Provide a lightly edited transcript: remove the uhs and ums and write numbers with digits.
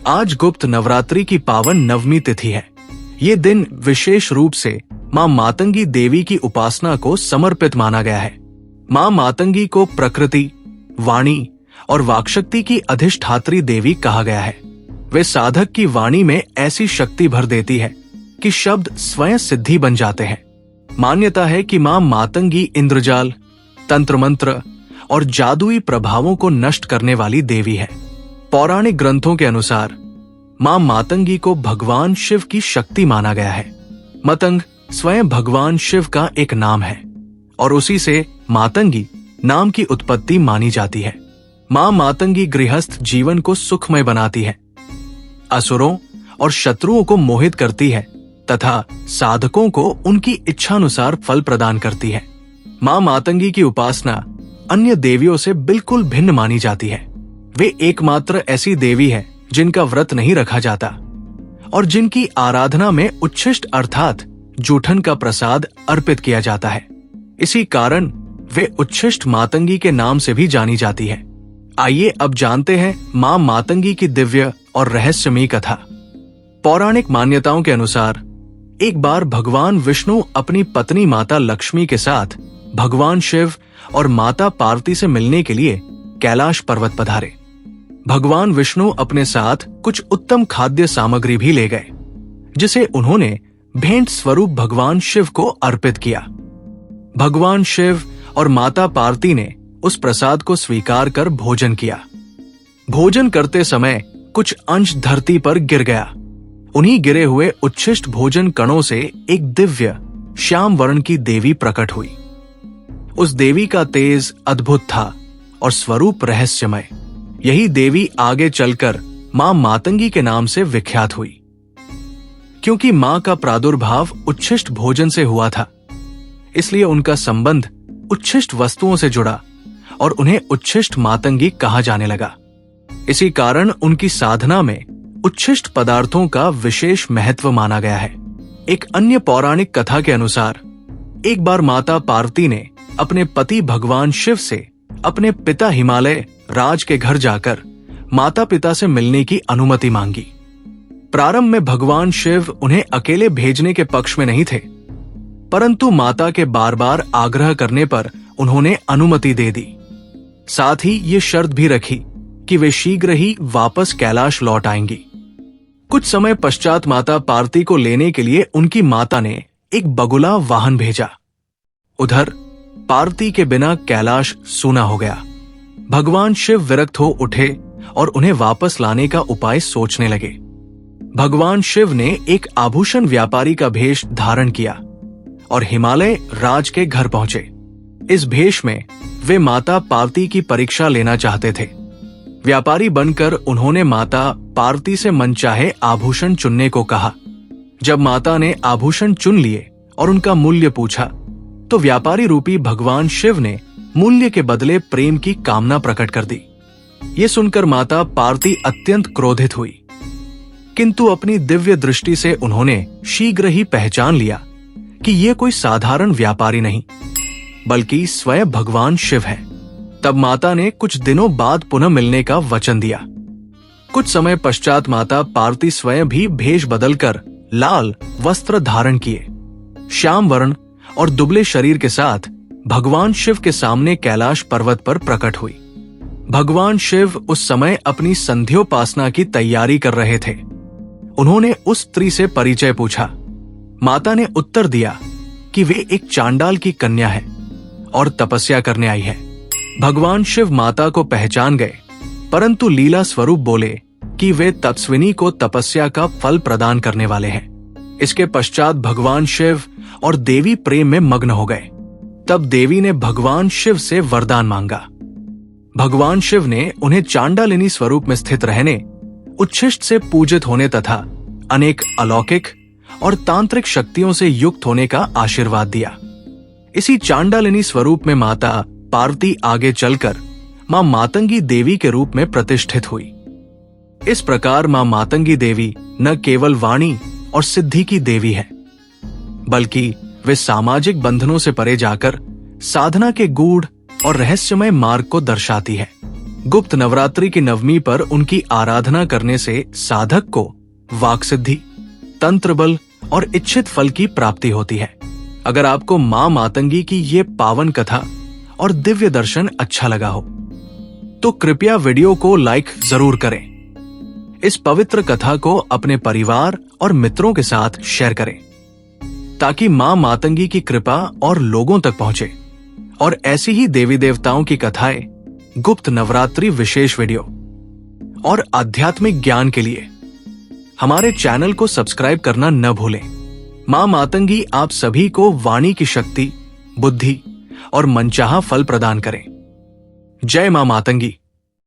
आज गुप्त नवरात्रि की पावन नवमी तिथि है। ये दिन विशेष रूप से मां मातंगी देवी की उपासना को समर्पित माना गया है। मां मातंगी को प्रकृति, वाणी और वाक्शक्ति की अधिष्ठात्री देवी कहा गया है। वे साधक की वाणी में ऐसी शक्ति भर देती है कि शब्द स्वयं सिद्धि बन जाते हैं। मान्यता है कि मां मातंगी इंद्रजाल, तंत्र मंत्र और जादुई प्रभावों को नष्ट करने वाली देवी है। पौराणिक ग्रंथों के अनुसार मां मातंगी को भगवान शिव की शक्ति माना गया है। मतंग स्वयं भगवान शिव का एक नाम है और उसी से मातंगी नाम की उत्पत्ति मानी जाती है। मां मातंगी गृहस्थ जीवन को सुखमय बनाती है, असुरों और शत्रुओं को मोहित करती है तथा साधकों को उनकी इच्छानुसार फल प्रदान करती है। मां मातंगी की उपासना अन्य देवियों से बिल्कुल भिन्न मानी जाती है। वे एकमात्र ऐसी देवी है जिनका व्रत नहीं रखा जाता और जिनकी आराधना में उच्छिष्ट अर्थात जूठन का प्रसाद अर्पित किया जाता है। इसी कारण वे उच्छिष्ट मातंगी के नाम से भी जानी जाती है। आइए अब जानते हैं मां मातंगी की दिव्य और रहस्यमयी कथा। पौराणिक मान्यताओं के अनुसार एक बार भगवान विष्णु अपनी पत्नी माता लक्ष्मी के साथ भगवान शिव और माता पार्वती से मिलने के लिए कैलाश पर्वत पधारे। भगवान विष्णु अपने साथ कुछ उत्तम खाद्य सामग्री भी ले गए, जिसे उन्होंने भेंट स्वरूप भगवान शिव को अर्पित किया। भगवान शिव और माता पार्वती ने उस प्रसाद को स्वीकार कर भोजन किया। भोजन करते समय कुछ अंश धरती पर गिर गया। उन्हीं गिरे हुए उच्छिष्ट भोजन कणों से एक दिव्य श्याम वर्ण की देवी प्रकट हुई। उस देवी का तेज अद्भुत था और स्वरूप रहस्यमय। यही देवी आगे चलकर मां मातंगी के नाम से विख्यात हुई। क्योंकि मां का प्रादुर्भाव उच्छिष्ट भोजन से हुआ था, इसलिए उनका संबंध उच्छिष्ट वस्तुओं से जुड़ा और उन्हें उच्छिष्ट मातंगी कहा जाने लगा। इसी कारण उनकी साधना में उच्छिष्ट पदार्थों का विशेष महत्व माना गया है। एक अन्य पौराणिक कथा के अनुसार एक बार माता पार्वती ने अपने पति भगवान शिव से अपने पिता हिमालय राज के घर जाकर माता पिता से मिलने की अनुमति मांगी। प्रारंभ में भगवान शिव उन्हें अकेले भेजने के पक्ष में नहीं थे, परंतु माता के बार बार आग्रह करने पर उन्होंने अनुमति दे दी। साथ ही ये शर्त भी रखी कि वे शीघ्र ही वापस कैलाश लौट आएंगी। कुछ समय पश्चात माता पार्वती को लेने के लिए उनकी माता ने एक बगुला वाहन भेजा। उधर पार्वती के बिना कैलाश सूना हो गया। भगवान शिव विरक्त हो उठे और उन्हें वापस लाने का उपाय सोचने लगे। भगवान शिव ने एक आभूषण व्यापारी का भेष धारण किया और हिमालय राज के घर पहुंचे। इस भेष में वे माता पार्वती की परीक्षा लेना चाहते थे। व्यापारी बनकर उन्होंने माता पार्वती से मनचाहे आभूषण चुनने को कहा। जब माता ने आभूषण चुन लिए और उनका मूल्य पूछा, तो व्यापारी रूपी भगवान शिव ने मूल्य के बदले प्रेम की कामना प्रकट कर दी। ये सुनकर माता पार्वती अत्यंत क्रोधित हुई, किंतु अपनी दिव्य दृष्टि से उन्होंने शीघ्र ही पहचान लिया कि ये कोई साधारण व्यापारी नहीं, बल्कि स्वयं भगवान शिव है। तब माता ने कुछ दिनों बाद पुनः मिलने का वचन दिया। कुछ समय पश्चात माता पार्वती स्वयं भी भेष बदलकर लाल वस्त्र धारण किए, श्याम वर्ण और दुबले शरीर के साथ भगवान शिव के सामने कैलाश पर्वत पर प्रकट हुई। भगवान शिव उस समय अपनी संध्योपासना की तैयारी कर रहे थे। उन्होंने उस स्त्री से परिचय पूछा। माता ने उत्तर दिया कि वे एक चांडाल की कन्या है और तपस्या करने आई है। भगवान शिव माता को पहचान गए, परंतु लीला स्वरूप बोले कि वे तपस्विनी को तपस्या का फल प्रदान करने वाले हैं। इसके पश्चात भगवान शिव और देवी प्रेम में मग्न हो गए। तब देवी ने भगवान शिव से वरदान मांगा। भगवान शिव ने उन्हें चांडालिनी स्वरूप में स्थित रहने, उच्छिष्ट से पूजित होने तथा अनेक अलौकिक और तांत्रिक शक्तियों से युक्त होने का आशीर्वाद दिया। इसी चांडालिनी स्वरूप में माता पार्वती आगे चलकर मां मातंगी देवी के रूप में प्रतिष्ठित हुई। इस प्रकार मां मातंगी देवी न केवल वाणी और सिद्धि की देवी है, बल्कि वे सामाजिक बंधनों से परे जाकर साधना के गूढ़ और रहस्यमय मार्ग को दर्शाती है। गुप्त नवरात्रि की नवमी पर उनकी आराधना करने से साधक को वाक सिद्धि, तंत्र बल और इच्छित फल की प्राप्ति होती है। अगर आपको मां मातंगी की ये पावन कथा और दिव्य दर्शन अच्छा लगा हो तो कृपया वीडियो को लाइक जरूर करें। इस पवित्र कथा को अपने परिवार और मित्रों के साथ शेयर करें ताकि मां मातंगी की कृपा और लोगों तक पहुंचे। और ऐसी ही देवी देवताओं की कथाएं, गुप्त नवरात्रि विशेष वीडियो और आध्यात्मिक ज्ञान के लिए हमारे चैनल को सब्सक्राइब करना न भूलें। मां मातंगी आप सभी को वाणी की शक्ति, बुद्धि और मनचाहा फल प्रदान करें। जय मां मातंगी।